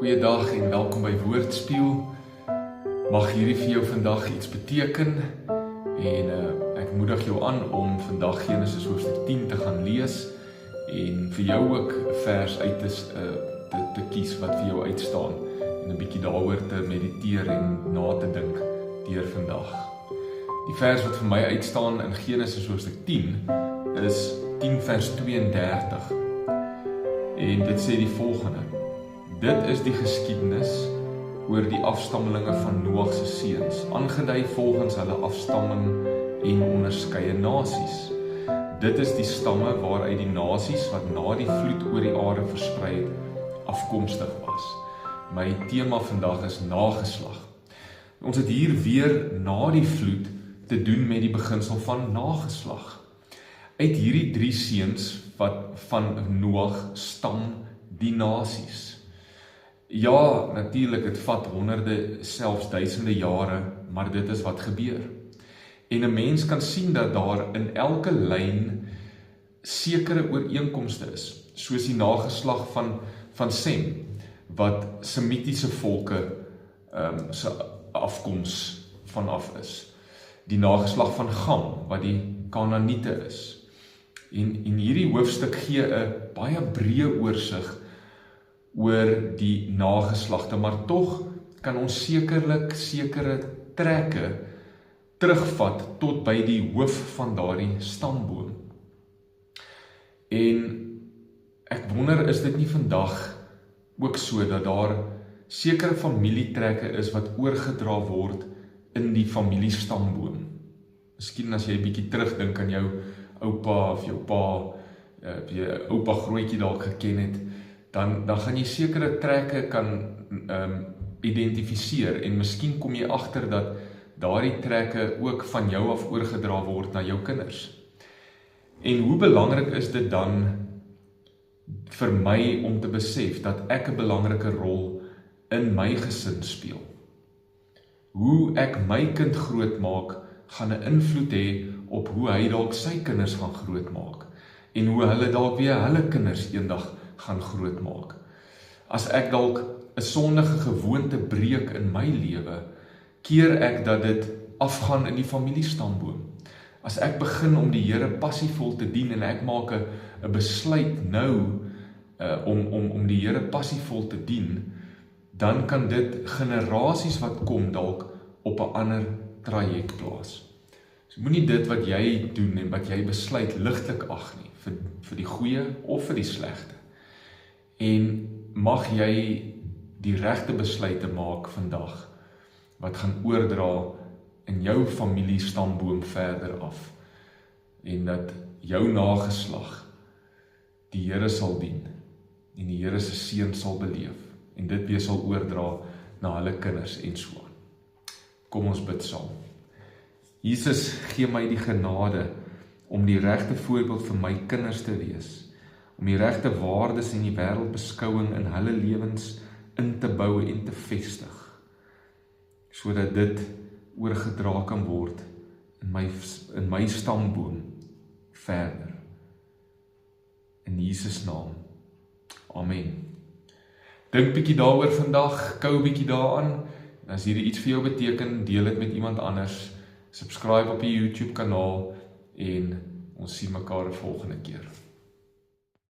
Goeiedag en welkom by Woordspeel. Mag hierdie vir jou vandag iets beteken en ek moedig jou aan om vandag Genesis hoofstuk 10 te gaan lees en vir jou ook 'n vers uit te kies wat vir jou uitstaan en 'n bietjie daaroor te mediteer en na te dink deur vandag. Die vers wat vir my uitstaan in Genesis hoofstuk 10 is 10 vers 32 en dit sê die volgende: Dit is die geskiedenis oor die afstammelinge van Noag se seuns, aangedui volgens hulle afstamming en onderskeie nasies. Dit is die stamme waaruit die nasies wat na die vloed oor die aarde versprei het, afkomstig was. My tema vandag is nageslag. Ons het hier weer na die vloed te doen met die beginsel van nageslag. Uit hierdie 3 seuns wat van Noag stam die nasies. Ja, natuurlik, het vat honderde, selfs duisende jare, maar dit is wat gebeur. En 'n mens kan sien dat daar in elke lyn sekere ooreenkomste is, soos die nageslag van Sem, wat Semitiese volke se afkoms vanaf is. Die nageslag van Gam, wat die Kanaaniete is. En hierdie hoofstuk gee 'n baie breë oorsig oor die nageslagte, maar tog kan ons sekerlik sekere trekke terugvat tot by die hoof van daardie stamboom. En ek wonder, is dit nie vandag ook so dat daar sekere familietrekke is wat oorgedra word in die familiestamboom? Miskien as jy 'n bietjie terugdink aan jou oupa of jou pa, jou oupa grootjie dalk geken het, dan gaan jy sekere trekke kan identifiseer en miskien kom jy agter dat daardie trekke ook van jou af oorgedra word na jou kinders. En hoe belangrik is dit dan vir my om te besef dat ek 'n belangrike rol in my gesin speel? Hoe ek my kind grootmaak gaan 'n invloed hê op hoe hy dalk sy kinders gaan grootmaak en hoe hulle dalk weer hulle kinders eendag gaan grootmaak. As ek dalk 'n sondige gewoonte breek in my lewe, keer ek dat dit afgaan in die familiestamboom. As ek begin om die Here passievol te dien en ek maak 'n besluit nou om die Here passievol te dien, dan kan dit generasies wat kom dalk op 'n ander traject plaas. So moenie dit wat jy doen en wat jy besluit ligtelik ag nie, vir die goeie of vir die slegte. En mag jy die regte besluite maak vandag wat gaan oordra in jou familiestamboom verder af en dat jou nageslag die Here sal dien en die Here se seën sal beleef en dit weer sal oordra na hulle kinders en so aan. Kom ons bid saam. Jesus, gee my die genade om die regte voorbeeld vir my kinders te wees, om die regte waardes en die wêreldbeskouing in hulle lewens in te bou en te vestig, sodat dit oorgedra kan word in my stamboom verder. In Jesus naam. Amen. Dink bietjie daaroor vandag, kou bietjie daaraan. En as hierdie iets vir jou beteken, deel dit met iemand anders. Subscribe op die YouTube kanaal en ons sien mekaar die volgende keer.